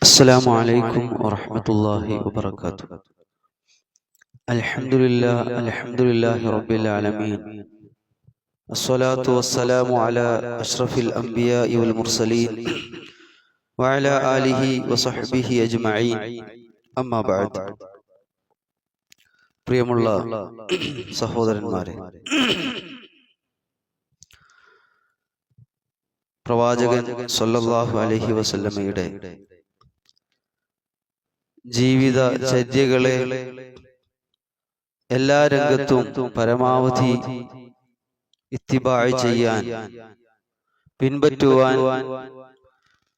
السلام عليكم ورحمة الله وبركاته. الحمد لله رب العالمين. الصلاة والسلام على أشرف الأنبياء والمرسلين وعلى آله وصحبه أجمعين. أما بعد. പ്രിയമുള്ള സഹോദരന്മാരെ, പ്രവാചകൻ സല്ലല്ലാഹു അലൈഹി വസല്ലമയുടെ ജീവിത ചര്യകളെ എല്ലാ രംഗത്തും പരമാവധി ഇത്തിബാഅ് ചെയ്യാൻ, പിൻപറ്റുവാൻ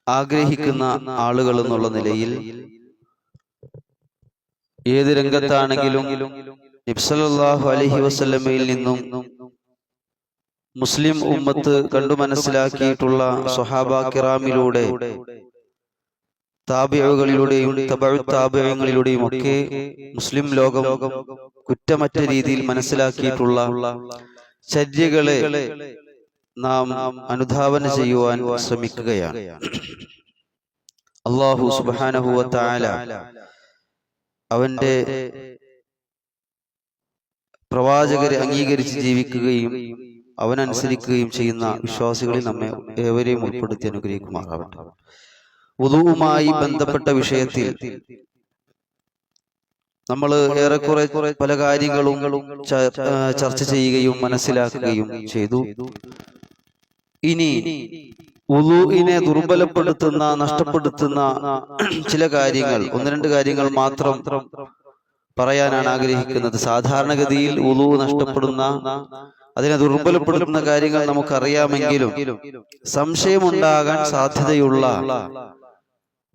ആഗ്രഹിക്കുന്ന ആളുകൾ എന്നുള്ള നിലയിൽ ഏത് രംഗത്താണെങ്കിലും നബി സല്ലല്ലാഹു അലൈഹി വസല്ലമയിൽ നിന്നും മുസ്ലിം ഉമ്മത്ത് കണ്ടു മനസ്സിലാക്കിയിട്ടുള്ള സ്വഹാബാ കിറാമിലൂടെ, താബിഉകളിലൂടെയും തബഉ താബിഉകളിലൂടെയും ഒക്കെ മുസ്ലിം ലോകം കുറ്റമറ്റ രീതിയിൽ മനസ്സിലാക്കിയിട്ടുള്ള ചര്യകളെ നാം അനുധാവന ചെയ്യുവാൻ ശ്രമിക്കുകയാണ്. അല്ലാഹു സുബ്ഹാനഹു വ തആല അവന്റെ പ്രവാചകരെ അംഗീകരിച്ച് ജീവിക്കുകയും അവനനുസരിക്കുകയും ചെയ്യുന്ന വിശ്വാസികളിൽ നമ്മെ ഏവരെയും ഉൾപ്പെടുത്തി അനുഗ്രഹിക്കുമാറാവട്ടെ. വുദൂവുമായി ബന്ധപ്പെട്ട വിഷയത്തിൽ നമ്മൾ ഏറെക്കുറെ പല കാര്യങ്ങളും ചർച്ച ചെയ്യുകയും മനസ്സിലാക്കുകയും ചെയ്തു. ഇനി വുദൂഇനെ ദുർബലപ്പെടുത്തുന്ന, നഷ്ടപ്പെടുത്തുന്ന ചില കാര്യങ്ങൾ, ഒന്ന് രണ്ട് കാര്യങ്ങൾ മാത്രം പറയാനാണ് ആഗ്രഹിക്കുന്നത്. സാധാരണഗതിയിൽ വുദൂ നഷ്ടപ്പെടുന്ന, അതിനെ ദുർബലപ്പെടുത്തുന്ന കാര്യങ്ങൾ നമുക്കറിയാമെങ്കിലും സംശയമുണ്ടാകാൻ സാധ്യതയുള്ള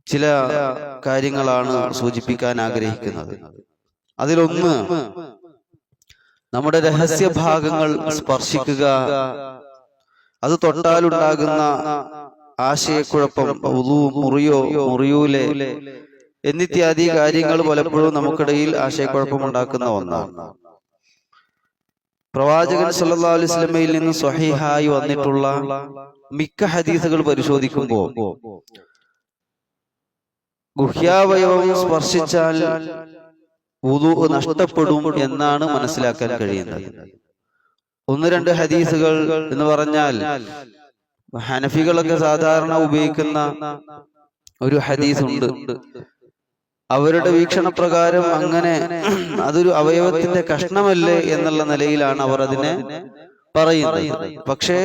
ചില കാര്യങ്ങളാണ് സൂചിപ്പിക്കാൻ ആഗ്രഹിക്കുന്നത്. അതിലൊന്ന്, നമ്മുടെ രഹസ്യ ഭാഗങ്ങൾ സ്പർശിക്കുക, അത് തൊട്ടാലുണ്ടാകുന്ന ആശയക്കുഴപ്പം, വുദൂ മുറിയോ മുറിയൂലെ എന്നിത്യാദി കാര്യങ്ങൾ പലപ്പോഴും നമുക്കിടയിൽ ആശയക്കുഴപ്പമുണ്ടാക്കുന്ന ഒന്നാണ്. പ്രവാചകൻ സല്ലല്ലാഹു അലൈഹി വസല്ലമയിൽ നിന്ന് സ്വഹീഹായി വന്നിട്ടുള്ള മിക്ക ഹദീസുകൾ പരിശോധിക്കുമ്പോൾ ഗുഹ്യാവയവം സ്പർശിച്ചാൽ വുദൂ നഷ്ടപ്പെടും എന്നാണ് മനസ്സിലാക്കാൻ കഴിയുന്നത്. ഒന്ന് രണ്ട് ഹദീസുകൾ എന്ന് പറഞ്ഞാൽ ഹനഫികളൊക്കെ സാധാരണ ഉപയോഗിക്കുന്ന ഒരു ഹദീസ് ഉണ്ട്. അവരുടെ വീക്ഷണപ്രകാരം അങ്ങനെ അതൊരു അവയവത്തിന്റെ കഷ്ണമല്ലേ എന്നുള്ള നിലയിലാണ് അവർ അതിനെ പറയുന്നത്. പക്ഷേ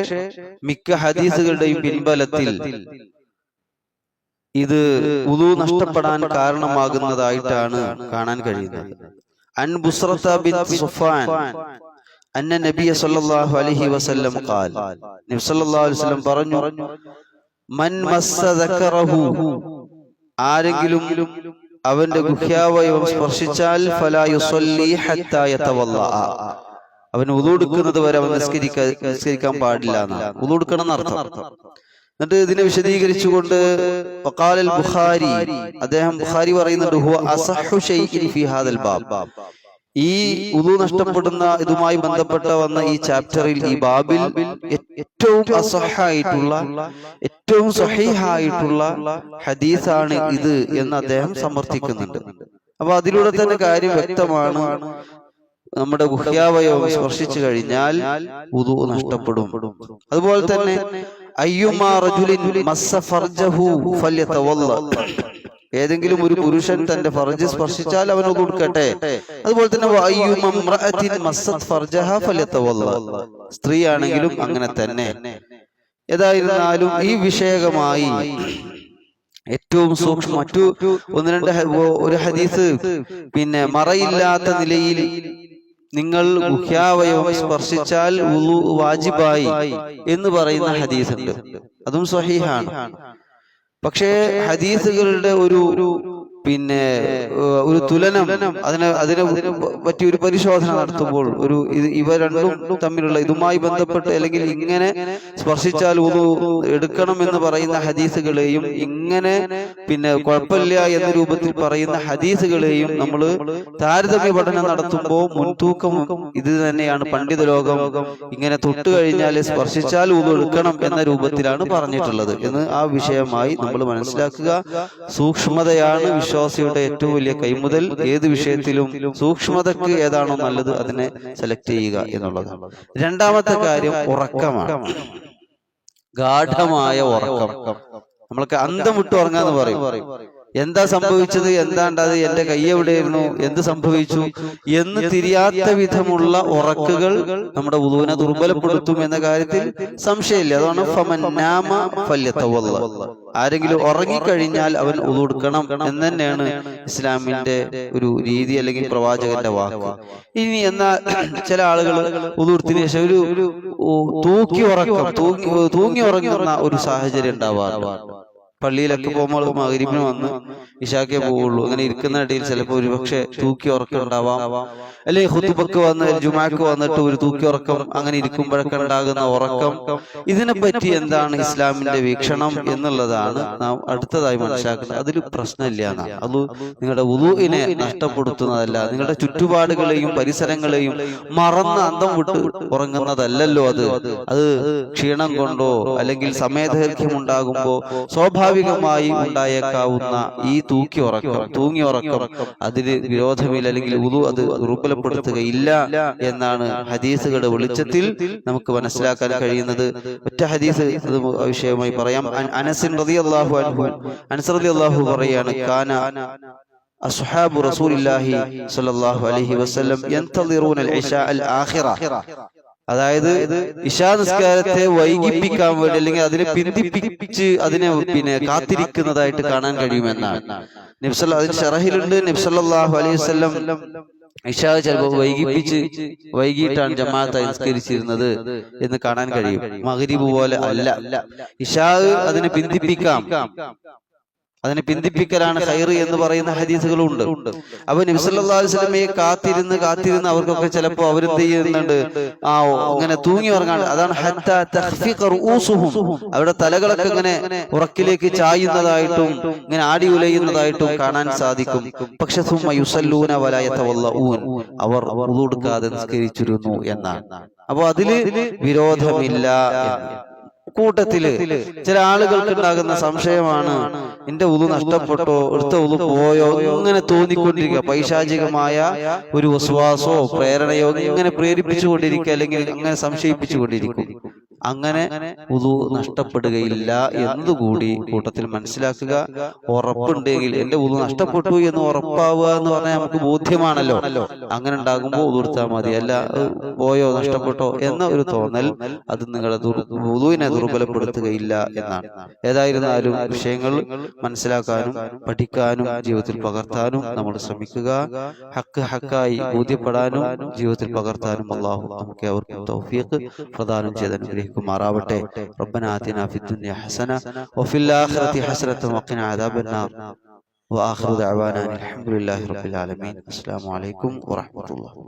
മിക്ക ഹദീസുകളുടെയും പിൻബലത്തിൽ ഇത് വുദൂ നഷ്ടപ്പെടാൻ കാരണമാകുന്നതായിട്ടാണ് കാണാൻ കഴിയുന്നത്. അൻ ബുസ്റത ബിൻത് സുഫാൻ അന്ന നബിയ സല്ലല്ലാഹു അലൈഹി വസല്ലം ഖാൽ, നബി സല്ലല്ലാഹു അലൈഹി വസല്ലം പറഞ്ഞു, മൻ മസ്സ ദക്കറഹു, ആരെങ്കിലും അവന്റെ ഗുഹ്യാവയവം സ്പർശിച്ചാൽ ഫലാ യുസല്ലി ഹത്താ യതവല്ലഅ, അവൻ വുദൂ എടുക്കുന്നത് വരെ അവൻ നിസ്കരിക്കാൻ പാടില്ല എന്നാണ്. വുദൂ എടുക്കണം എന്നർത്ഥം. എന്നിട്ട് ഇതിനെ വിശദീകരിച്ചുകൊണ്ട് വഖാലൽ ബുഖാരി, അദ്ദേഹം ബുഖാരി പറയുന്നുണ്ട്, ഹുവ അസഹു ശൈഇൻ ഫീ ഹാദൽ ബാബ്, ഈ വുദൂ നഷ്ടപ്പെടുന്ന ഇതുമായി ബന്ധപ്പെട്ട വന്ന ഈ ചാപ്റ്ററിൽ, ഈ ബാബിൽ ഏറ്റവും അസഹായിട്ടുള്ള, ഏറ്റവും സഹീഹായിട്ടുള്ള ഹദീസാണ് ഇത് എന്ന് അദ്ദേഹം സമർത്ഥിക്കുന്നുണ്ട്. അപ്പൊ അതിലൂടെ തന്നെ കാര്യം വ്യക്തമാണ്, നമ്മുടെ ഗുഹ്യാവയവം സ്പർശിച്ചു കഴിഞ്ഞാൽ വുദൂ നഷ്ടപ്പെടും. അതുപോലെ തന്നെ അയ്യുമാ റജുലിൻ മസ്സ ഫർജഹു ഫല്യതവല്ല, ഏതെങ്കിലും ഒരു പുരുഷൻ തന്റെ ഫർജ് സ്പർശിച്ചാൽ അവൻ വുദൂ എടുക്കട്ടെ. അതുപോലെ തന്നെ അയ്യുമാ ഇംറഅത്തിൻ മസ്സത് ഫർജഹ ഫല്യതവല്ല, സ്ത്രീ ആണെങ്കിലും അങ്ങനെ തന്നെ. ഏതായിരുന്നാലും ഈ വിഷയകമായി ഏറ്റവും സൂക്ഷ്മ മറ്റു ഒന്ന് രണ്ട് ഒരു ഹദീസ്, പിന്നെ മറയില്ലാത്ത നിലയിൽ നിങ്ങൾ ഗുഹ്യാവയവം സ്പർശിച്ചാൽ വുദൂ വാജിബായി എന്ന് പറയുന്ന ഹദീസ് ഉണ്ട്. അതും സ്വഹീഹാണ്. പക്ഷേ ഹദീസുകളുടെ ഒരു പിന്നെ ഒരു തുലനം അതിനെ പറ്റി ഒരു പരിശോധന നടത്തുമ്പോൾ ഇവ രണ്ടും തമ്മിലുള്ള ഇതുമായി ബന്ധപ്പെട്ട് അല്ലെങ്കിൽ ഇങ്ങനെ സ്പർശിച്ചാൽ വുളു എടുക്കണം എന്ന് പറയുന്ന ഹദീസുകളെയും ഇങ്ങനെ പിന്നെ കുഴപ്പമില്ല എന്ന രൂപത്തിൽ പറയുന്ന ഹദീസുകളെയും നമ്മൾ താരതമ്യ പഠനം നടത്തുമ്പോൾ മുൻതൂക്കം ഇത് തന്നെയാണ്. പണ്ഡിത ലോകം ഇങ്ങനെ തൊട്ട് കഴിഞ്ഞാൽ സ്പർശിച്ചാൽ വുളു എടുക്കണം എന്ന രൂപത്തിലാണ് പറഞ്ഞിട്ടുള്ളത് എന്ന് ആ വിഷയമായി നമ്മൾ മനസ്സിലാക്കുക. സൂക്ഷ്മതയാണ് വിശ്വാസിയുടെ ഏറ്റവും വലിയ കൈമുതൽ. ഏത് വിഷയത്തിലും സൂക്ഷ്മതക്ക് ഏതാണോ നല്ലത് അതിനെ സെലക്ട് ചെയ്യുക എന്നുള്ളത്. രണ്ടാമത്തെ കാര്യം ഉറക്കമാണ്. ഗാഠമായ ഉറക്കം. നമ്മൾക്ക് അന്തം വിട്ട് ഉറങ്ങാന്ന് പറയും. എന്താ സംഭവിച്ചത്, എന്താണ്ടത്, എന്റെ കൈ എവിടെയായിരുന്നു, എന്ത് സംഭവിച്ചു എന്ന് തിരിയാത്ത വിധമുള്ള ഉറക്കുകൾ നമ്മുടെ വുളുവിനെ ദുർബലപ്പെടുത്തും എന്ന കാര്യത്തിൽ സംശയമില്ല. അതാണ് ഫമൻ നാമ ഫല്യതവല്ല. ആരെങ്കിലും ഉറങ്ങിക്കഴിഞ്ഞാൽ അവൻ വുളു എടുക്കണം എന്ന് തന്നെയാണ് ഇസ്ലാമിന്റെ ഒരു രീതി അല്ലെങ്കിൽ പ്രവാചകന്റെ വാക്ക്. ഇനി എന്നാൽ ചില ആളുകൾ വുളു എടുത്തതിന് ശേഷം ഒരു തൂങ്ങി ഉറങ്ങുന്ന ഒരു സാഹചര്യം ഉണ്ടാവാറുണ്ട്. പള്ളിയിലൊക്കെ പോകുമ്പോൾ മഗ്‌രിബിന് വന്ന് ഇശാക്കേ പോവുള്ളൂ. അങ്ങനെ ഇരിക്കുന്ന ഇടയിൽ ചിലപ്പോൾ ഒരുപക്ഷെ തൂക്കി ഉറക്കം ഉണ്ടാവാം. അല്ലെങ്കിൽ ഖുതുബക്ക് വന്ന് ജുമാക്ക് വന്നിട്ട് ഒരു തൂക്കി ഉറക്കം, അങ്ങനെ ഇരിക്കുമ്പോഴൊക്കെ ഉണ്ടാകുന്ന ഉറക്കം. ഇതിനെപ്പറ്റി എന്താണ് ഇസ്ലാമിന്റെ വീക്ഷണം എന്നുള്ളതാണ് നാം അടുത്തതായി മനസ്സിലാക്കുന്നത്. അതിൽ പ്രശ്നമില്ല എന്നാണ്. അത് നിങ്ങളുടെ വുളുഇനെ നഷ്ടപ്പെടുത്തുന്നതല്ല. നിങ്ങളുടെ ചുറ്റുപാടുകളെയും പരിസരങ്ങളെയും മറന്ന് അന്തം വിട്ട് ഉറങ്ങുന്നതല്ലല്ലോ അത് ക്ഷീണം കൊണ്ടോ അല്ലെങ്കിൽ സമയദൈർഘ്യം ഉണ്ടാകുമ്പോ സ്വാഭാവികമായി ഉണ്ടായേക്കാവുന്ന ഈ തൂങ്ങി ഉറക്കം അതിന് വിരോധമില്ല, അല്ലെങ്കിൽ വുളു അത് ദുർബലപ്പെടുത്തുകയില്ല എന്നാണ് ഹദീസുകളുടെ വെളിച്ചത്തിൽ നമുക്ക് മനസ്സിലാക്കാൻ കഴിയുന്നത്. ഒറ്റ ഹദീസ് വിഷയമായി പറയാം. അനസ് റളിയല്ലാഹു അൻഹു പറയാണ്, കാന അസ്ഹാബു റസൂലില്ലാഹി സ്വല്ലല്ലാഹു അലൈഹി വസല്ലം യന്തളിറൂന അൽ ഇശാ അൽ ആഖിറ. അതായത് ഇശാ നിസ്കാരത്തെ വൈകിപ്പിക്കാൻ വേണ്ടി അല്ലെങ്കിൽ അതിനെ പിന്തിപ്പിച്ച് അതിനെ കാത്തിരിക്കുന്നതായിട്ട് കാണാൻ കഴിയുമെന്നാണ്. അതിന് ഷറഹിലുണ്ട്, നബി സല്ലല്ലാഹു അലൈഹി വസല്ലം ഇശാ ചിലപ്പോൾ വൈകിട്ടാണ് ജമാഅത്ത് നിസ്കരിച്ചിരുന്നത് എന്ന് കാണാൻ കഴിയും. മഗ്‌രിബ് പോലെ അല്ല. ഇശാ അതിനെ പിന്തിപ്പിക്കലാണ് ഖൈർ എന്ന് പറയുന്ന ഹദീസുകളുണ്ട്. അപ്പൊ നബി സല്ലല്ലാഹു അലൈഹി വസല്ലമയെ കാത്തിരുന്ന് അവർക്കൊക്കെ ചിലപ്പോൾ അവരെന്ത് ചെയ്യുന്നുണ്ട്, ഇങ്ങനെ തൂങ്ങി ഉറങ്ങാൻ. അതാണ് ഹത്താ തഖ്ഫിഖ റൂസുഹും, അവരുടെ തലകളൊക്കെ ഇങ്ങനെ ഉറക്കിലേക്ക് ചായുന്നതായിട്ടും ഇങ്ങനെ ആടി ഉലയുന്നതായിട്ടും കാണാൻ സാധിക്കും. പക്ഷെ സുമ്മ യുസല്ലൂന വലാ യതവല്ലഊൻ, അവർ വുളു എടുക്കാതെ നിസ്കരിച്ചിരുന്നു എന്നാണ്. അപ്പൊ അതില് വിരോധമില്ല. കൂട്ടത്തില് ചില ആളുകൾക്ക് ഉണ്ടാകുന്ന സംശയമാണ്, എന്റെ വുളു നഷ്ടപ്പെട്ടോ, എടുത്ത വുളു പോയോ, ഇങ്ങനെ തോന്നിക്കൊണ്ടിരിക്കുക. പൈശാചികമായ ഒരു വസ്വാസോ പ്രേരണയോ ഇങ്ങനെ പ്രേരിപ്പിച്ചുകൊണ്ടിരിക്കുക, അല്ലെങ്കിൽ അങ്ങനെ സംശയിപ്പിച്ചുകൊണ്ടിരിക്കും. അങ്ങനെ വുളു നഷ്ടപ്പെടുകയില്ല എന്നതുകൂടി കൂട്ടത്തിൽ മനസ്സിലാക്കുക. ഉറപ്പുണ്ടെങ്കിൽ എന്റെ വുളു നഷ്ടപ്പെട്ടു എന്ന് ഉറപ്പാവുക എന്ന് പറഞ്ഞാൽ നമുക്ക് ബോധ്യമാണല്ലോ. അങ്ങനെ ഉണ്ടാകുമ്പോൾ വുളു എടുത്താൽ മതി. അല്ല പോയോ നഷ്ടപ്പെട്ടോ എന്ന ഒരു തോന്നൽ അത് നിങ്ങളുടെ വുളുവിനെ ദുർബലപ്പെടുത്തുകയില്ല എന്നാണ്. ഏതായിരുന്നാലും വിഷയങ്ങൾ മനസ്സിലാക്കാനും പഠിക്കാനും ജീവിതത്തിൽ പകർത്താനും നമ്മൾ ശ്രമിക്കുക. ഹക്കായി ബോധ്യപ്പെടാനും ജീവിതത്തിൽ പകർത്താനും അല്ലാഹു നമുക്ക് അവർക്ക് തൗഫീഖ് പ്രദാനം ചെയ്ത് അനുഗ്രഹിക്കുമാറാവട്ടെ. റബ്ബനാ ആതിനാ ഫിദ്ദുനിയ ഹസന വഫിൽ ആഖിറതി ഹസനത വഖിനാ അദാബന്നാർ. വആഖിറു ദഅവാനാ അൽഹംദുലില്ലാഹി റബ്ബിൽ ആലമീൻ. അസ്സലാമു അലൈക്കും വറഹ്മത്തുള്ളാഹി.